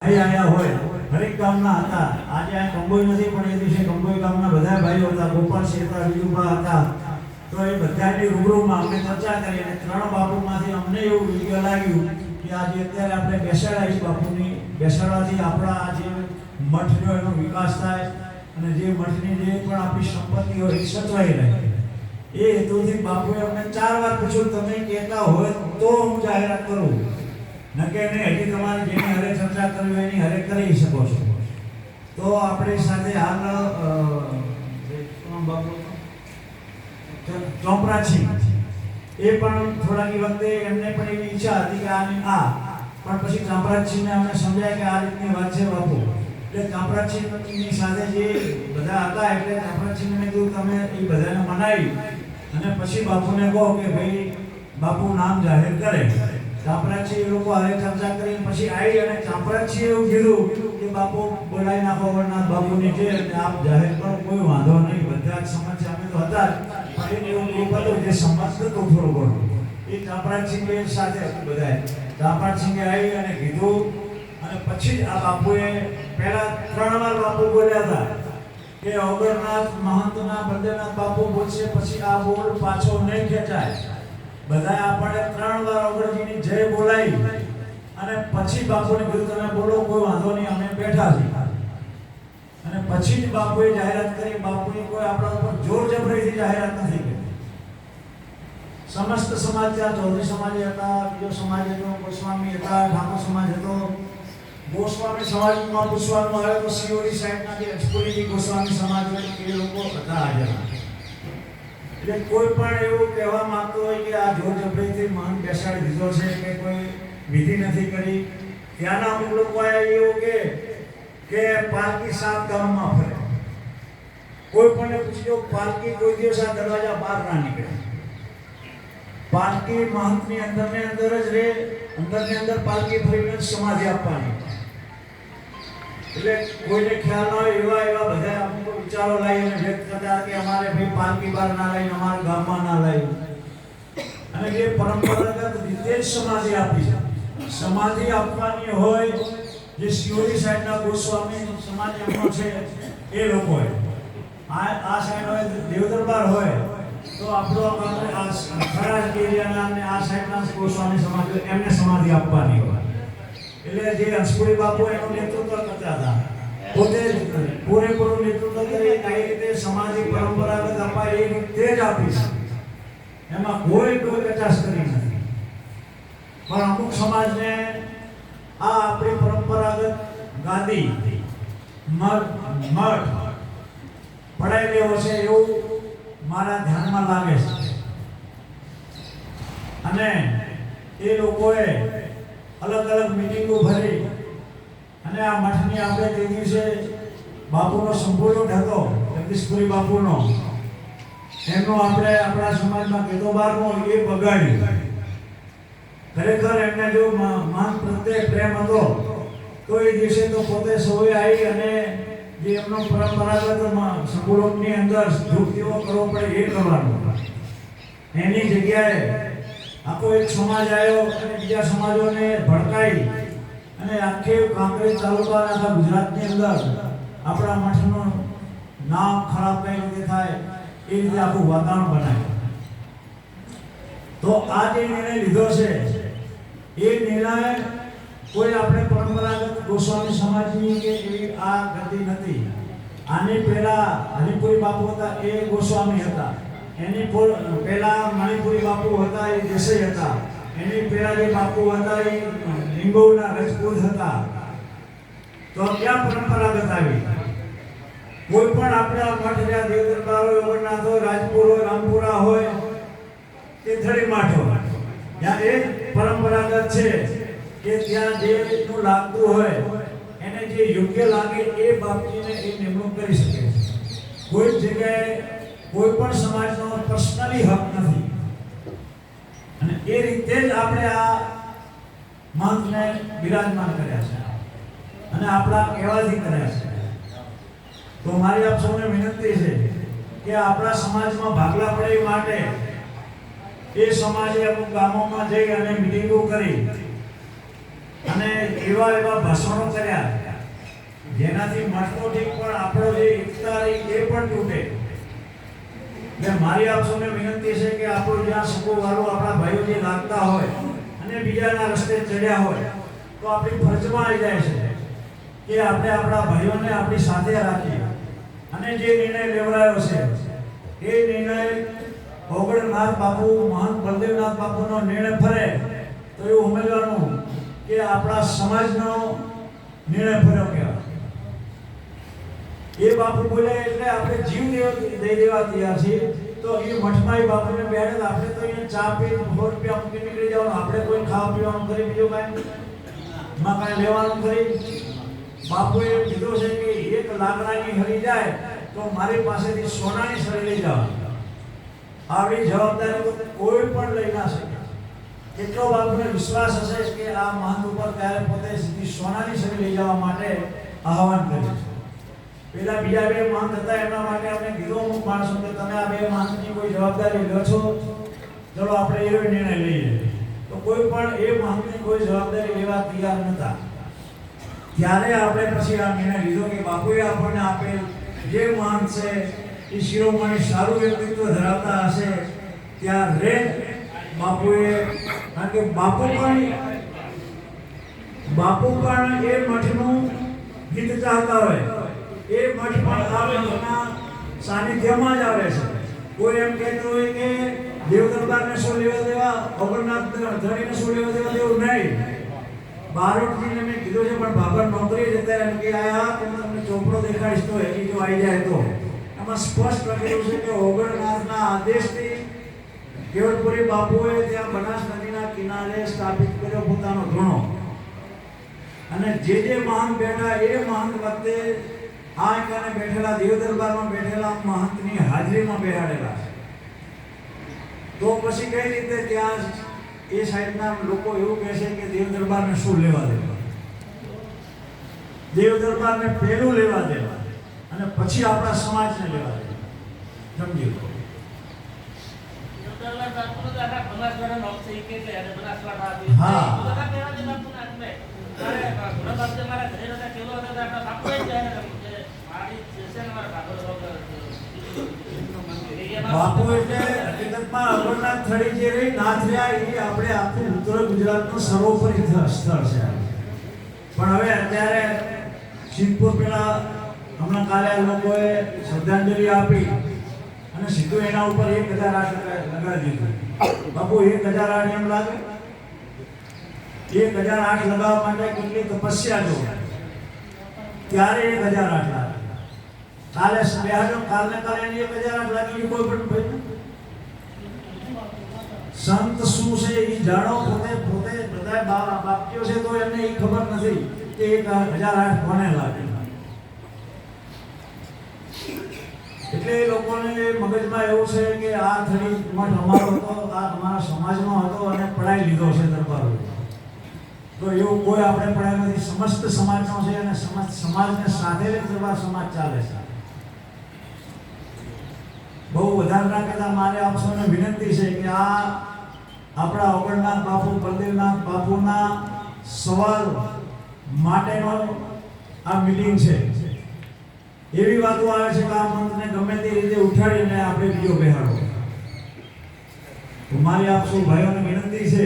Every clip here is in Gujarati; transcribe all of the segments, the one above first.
આયા હોય હરેક ગામના હતા. આજે આ કંબોઈ નથી પણ એ દિવસે કંબોઈ ગામના બધા ભાઈઓ હતા, ગોપાલ શેઠા, વિજુભા હતા. તો એ બધાની રૂબરૂમાં અમે ચર્ચા કરી અને ત્રણ બાપુમાંથી અમને એવું વિડીયો લાગ્યું કે આજે અત્યારે આપણે બેસાડા બાપુની બેસાડવાથી આપણા આ જે મઠનો એનો વિકાસ થાય અને જે મઠની જે પણ આપણી સંપત્તિ હોય એ સચવાઈ રહે. એ હેતુથી બાપુએ અમને 4 વાર પૂછ્યું તમે કહેતા હોય તો હું જાહેરાત કરું, ન કે નહીં હજી તમારે જેની હારે ચર્ચા કરવી હોય એની હારે કરી શકો છો. તો આપણી સાથે હાલ બાપુ ચોપરાજી એ પણ થોડાક વખતે એમને પણ એવી ઈચ્છા હતી કે પણ પછી ચાંપરાજીને અમને સમજાય કે આ રીતની વાત છે બાપુ. એટલે ચાંપરાજીની સાથે જે બધા હતા એટલે ચાંપરાજીને મેં કીધું તમે એ બધાને મનાવી અને પછી બાપુને કહો કે ભાઈ બાપુ નામ જાહેર કરે. ચાંપરાજી એ લોકો હારે ચર્ચા કરીને પછી આવી અને ચાંપરાજી એવું કીધું કે બાપુ બોલાવી નાખો અમરનાથ બાપુની જે આપ જાહેર કરો, કોઈ વાંધો નહીં, બધા જ સમાજ છે, અમે તો હતા જ પણ એવું ગ્રુપ હતું જે સમાજ હતો થોડું ઘણું એ ચાંપરાજી સાથે બધા ચાંપરાજી આવી અને કીધું. અને પછી જ આ બાપુએ પહેલા 3 વાર બાપુ બોલ્યા હતા કે અમરનાથ મહંતના બંદેનાથ બાપુ બોલશે પછી આ બોલ પાછો નહીં ખેંચાય. બધા આપણે 3 વાર અગરજીની જય બોલાવી અને પછી બાપુને કીધું તમે બોલો, કોઈ વાંધો નહીં, અમે બેઠા છીએ. અને પછી જ બાપુએ જાહેરાત કરી. બાપુએ કોઈ આપણા ઉપર જોર જબરીથી જાહેરાત નથી કરી. સમસ્ત સમાજ ત્યાં ચૌધરી સમાજ હતા, બીજો સમાજ હતો, ગોસ્વામી હતા, ઠાકોર સમાજ હતો. ગોસ્વામી સમાજમાં પૂછવાનું આવે તો સિયોરી સાઈડના જે અક્ષપુરી ગોસ્વામી સમાજ હોય એ લોકો હતા હાજર. એટલે કોઈ પણ એવું કહેવા માંગતો હોય કે આ જોર જબરીથી મહાન બેસાડી દીધો છે કે કોઈ વિધિ નથી કરી. ત્યાંના અમુક લોકો એવું કે પાલકી 7 ગામમાં ફરે. કોઈ પણ પૂછ્યો પાલકી કોઈ દિવસ આ દરવાજા બહાર ના નીકળે. પાલકી મહંતની અંદર જ રહે, અંદર પાલકી ફરીને સમાધિ આપવાની. એટલે કોઈને ખ્યાલ ન હોય એવા બધા અમુક વિચારો લાવીને વ્યક્ત કરતા કે અમારે ભાઈ પાલકી બહાર ના લાવીને અમારા ગામમાં ના લાવી. અને જે પરંપરાગત રીતે જ સમાધિ આપી છે. સમાધિ આપવાની હોય જે સિયોરી સાઈડના ગોસ્વામી સમાજ એમનો છે એ લોકો હોય. આ સાઈડ હોય દેવદરબાર હોય તો આપણો ખરા એરિયાના અને આ સાઈડના ગોસ્વામી સમાજ એમને સમાધિ આપવાની હોય. એટલે જે હંસપુરી બાપુ એનું નેતૃત્વ કરતા હતા, પોતે પૂરેપૂરું નેતૃત્વ કરી કઈ રીતે સમાધિ પરંપરાગત અપાય એ રીતે જ આપીશ. એમાં કોઈ કચાશ કરી નથી. પણ અમુક સમાજને આ આપણી પરંપરાગત ગાદી મઠ પડાઈ લેવો છે એવું મારા ધ્યાનમાં લાગે છે. અને એ લોકોએ અલગ મીટિંગો ભરી અને આ મઠની આપણે તે દિવસે બાપુનો સંપૂર્ણ હતો જગદીશપુરી બાપુનો, એમનો આપણે આપણા સમાજમાં કેતોબારનો એ બગાડ્યું. ખરેખર એમને જો માન પ્રત્યે પ્રેમ હતો તો એ દિવસે તો પોતે સૌએ આવી અને જે એમનો પરંપરાગત સંકુલોની અંદર દુઃખ કેવો કરવો પડે એ કરવાનું. એની જગ્યાએ આખો એક સમાજ આવ્યો અને બીજા સમાજોને ભડકાઈ અને આખી કાંકરેજ તાલુકાના આખા ગુજરાતની અંદર આપણા મઠનું નામ ખરાબ કઈ રીતે થાય એ રીતે આખું વાતાવરણ બનાવ્યું. તો આ જે નિર્ણય લીધો છે એ નિર્ણય કોઈ આપણે પરંપરાગત ગોસ્વામી સમાજની કે એવી આ ગતિ નથી. આની પહેલા હરિપુરી બાપુ હતા એ ગોસ્વામી હતા. એની પહેલા મણિપુરી બાપુ હતા એ દેસાઈ હતા. એની પહેલા જે બાપુ હતા એ લિંગોના રજપૂત હતા. તો ક્યાં પરંપરાગત આવી? કોઈ પણ આપણે મઠ જ્યાં દેવદરબાર હોય, અમરનાથ હોય, રાજપુર હોય, રામપુરા હોય કે થળી મઠ હોય, ત્યાં એ પરંપરાગત છે કે ત્યાં જેનું લાગતું હોય એને જે યોગ્ય લાગે એ બાપજીને એ નિમણૂક કરી શકે છે. કોઈ જગ્યાએ કોઈ પણ સમાજનો પર્સનલી હક નથી. અને એ રીતે જ આપણે આ મહંતને બિરાજમાન કર્યા છે અને આપણા કહેવાથી કર્યા છે. તો મારી આપ સૌને વિનંતી છે કે આપણા સમાજમાં ભાગલા પડે માટે એ સમાજે અમુક ગામોમાં જઈ અને મિટિંગો કરી અને એવા એવા ભાષણો કર્યા જેનાથી મઠનો ઠીક પણ આપણો જે એકતા રહી એ પણ તૂટે. એટલે મારી આપ સૌને વિનંતી છે કે આપણું જ્યાં સગો વાળું આપણા ભાઈઓ જે લાગતા હોય અને બીજાના રસ્તે ચડ્યા હોય તો આપણી ફરજમાં આવી જાય છે કે આપણે આપણા ભાઈઓને આપણી સાથે રાખીએ અને જે નિર્ણય લેવડાયો છે એ નિર્ણય ઓગણનાથ બાપુ મહંત બલદેવનાથ બાપુનો નિર્ણય ફરે તો એવું સમજવાનું કે આપણા સમાજનો નિર્ણય ફર્યો કહેવાય. એ બાપુ બોલે એટલે આપણે જીવ દઈ દેવા તૈયાર છીએ. તો એ મઠમાં બાપુને બેઠા આપણે તો અહીંયા ચા પી 100 રૂપિયા મૂકી નીકળી જવાનું. આપણે કોઈ ખાવા પીવાનું કરી બીજું કાંઈ માં કાંઈ લેવાનું કરી. બાપુએ કીધું છે કે એક લાકડાની હરી જાય તો મારી પાસેથી સોનાની સળી લઈ જવાની. આવી જવાબદારી તો કોઈ પણ લઈ ના શકે. એટલો બાપુને વિશ્વાસ હશે કે આ મહંત ઉપર ત્યારે પોતે સીધી સોનાની સળી લઈ જવા માટે આહવાન કર્યું છે. પેલા બીજા બે મહંત હતા એમના માટે આપણે કીધું અમુક માણસો કે તમે આ બે મહંતની કોઈ જવાબદારી લો છો, ચલો આપણે એવો નિર્ણય લઈએ. તો કોઈ પણ એ મહંતની કોઈ જવાબદારી લેવા તૈયાર નહોતા. ત્યારે આપણે પછી આ નિર્ણય લીધો કે બાપુએ આપણને આપેલ જે મહંત છે એ શિરોમણી સારું વ્યક્તિત્વ ધરાવતા હશે ત્યારે બાપુએ, કારણ કે બાપુ પણ એ મઠનું હિત ચાહતા હોય. એ મઠ પણ આ મઠના સાનિધ્યમાં જ આવે છે. કોઈ એમ કહેતું હોય કે દેવ દરબારને શું લેવા દેવા, અમરનાથ ધણીને શું લેવા દેવા, દેવું નહીં. બારોટજીને મેં કીધું છે પણ બાબર નોકરી જતા એમ કે આયા તમને ચોપડો દેખાડીશ તો એની જો આવી જાય તો એમાં સ્પષ્ટ લખેલું છે કે ઓગણનાથના આદેશથી કેવલપુરી બાપુએ ત્યાં બનાસ નદીના કિનારે સ્થાપિત કર્યો પોતાનો ધૂણો. અને જે મહંત બેઠા એ મહંત વખતે આ કાને બેઠેલા દેવ દરબારમાં બેઠેલા મહંતની હાજરીમાં બેહાડેલા છે. તો પછી કઈ રીતે ત્યાં એ સાઈડના લોકો એવું કહે છે કે દેવ દરબારને શું લેવા દેવા, દેવ દરબારને પહેલું લેવા દેવા અને પછી આપણા સમાજને લેવા દેવા. સમજી લો. હા બાપુ એટલે હકીકતમાં અમરનાથ થડી જે રહી નાથરિયા એ આપણે આખું ઉત્તર ગુજરાતનું સર્વોપરી સ્થળ છે. પણ હવે અત્યારે સિદ્ધપુર પેલા હમણાં કાલે લોકોએ શ્રદ્ધાંજલિ આપી અને સીધું એના ઉપર 1008 લગાડી દીધું. બાપુ 1008 એમ લાગે? 1008 લગાવવા માટે કેટલી તપસ્યા જો ત્યારે 1008 લાગે. કાલે બેહાડો કાલને કાલે 1008 લાગી કોઈ પણ ભાઈ સંત શું છે એ જાણો. પોતે બધા બાપજીઓ છે તો એમને એ ખબર નથી કે 1008 કોને લાગે. એટલે એ લોકોને મગજમાં એવું છે કે આ થડી મઠ અમારો હતો, આ અમારા સમાજનો હતો અને પડાઈ લીધો છે દરબારો. તો એવું કોઈ આપણે પડાય નથી. સમસ્ત સમાજનો છે અને સમાજને સાથે લઈ દરબાર સમાજ ચાલે છે. બહુ વધારે ના કરતા મારે આપ સૌને વિનંતી છે કે આ આપણા ઓગણનાથ બાપુ બલદેવનાથ બાપુના સવાલ માટેનો આ મીટિંગ છે. એવી વાતો આવે છે કે આ મંત્રને ગમે તે રીતે ઉઠાડીને આપણે બીજો બેહાડો. તો મારી આપ સૌ ભાઈઓને વિનંતી છે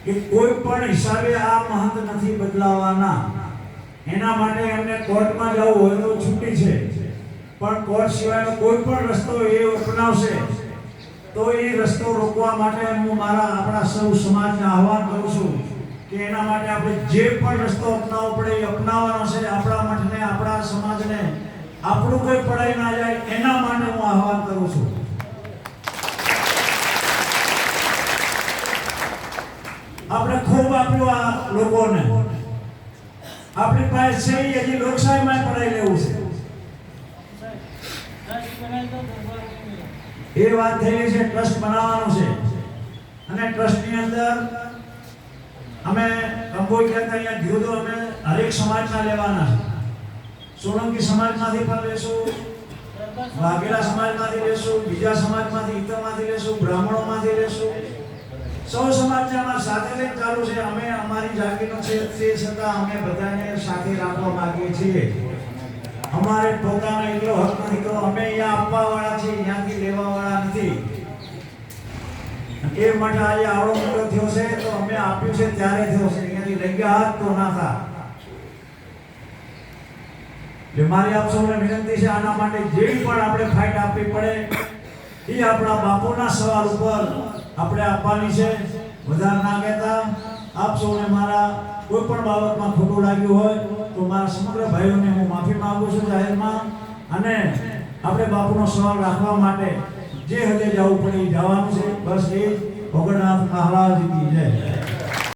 કે કોઈ પણ હિસાબે આ મહંત નથી બદલાવાના. એના માટે એમને કોર્ટમાં જવું હોય તો છૂટી છે, પણ કોર્ટ સિવાયનો કોઈ પણ રસ્તો એ અપનાવશે તો એ રસ્તો રોકવા માટે હું આપણા સૌ સમાજને આહવાન કરું છું કે એના માટે આપણે જે પણ રસ્તો અપનાવવો પડે એ અપનાવવાનો છે. આપણા મઠને, આપણા સમાજને આપણું કોઈ પડાઈ ના જાય એના માટે હું આહવાન કરું છું. આપણે ખૂબ આપ્યું આ લોકોને. આપણી પાસે છે હજી લોકશાહીમાં પડાઈ લેવું છે. એ વાત થઈ છે ટ્રસ્ટ બનાવવાનું છે અને ટ્રસ્ટની અંદર અમે કંબોઈ કહેતા અહીંયા કીધું તો અમે હરેક સમાજના લેવાના છે. સોલંકી સમાજમાંથી પણ લેશું, વાઘેલા સમાજમાંથી લેશું, બીજા સમાજમાંથી, ઈતરમાંથી લેશું, બ્રાહ્મણોમાંથી લેશું, સૌ સમાજમાં સાથે લઈને ચાલુ છે. અમે અમારી જાગીરનો છે તે છતાં અમે બધાને સાથે રાખવા માંગીએ છીએ. અમારે પોતાનો એટલો હક નથી તો અમે અહીંયા આપવા વાળા છીએ, અહીંયાથી લેવા વાળા નથી. એ માટે આજે આવડો મોટો થયો છે તો અમે આપ્યું છે ત્યારે થયો છે, અહીંયાથી લઈ ગયા હાથ તો ના થા. જે મારી આપ સૌને વિનંતી છે, આના માટે જે પણ આપણે ફાઇટ આપવી પડે એ આપણા બાપુના સવાલ ઉપર આપણે આપવાની છે. વધારે ના કહેતા. આપ સૌને મારા કોઈ પણ બાબતમાં ખોટું લાગ્યું હોય તો મારા સમગ્ર ભાઈઓને હું માફી માંગુ છું જાહેરમાં. અને આપણે બાપુનો સવાલ રાખવા માટે જે હદે જવું પડે એ જવાનું છે. બસ એ ભગવાન મહારાજ કી જય.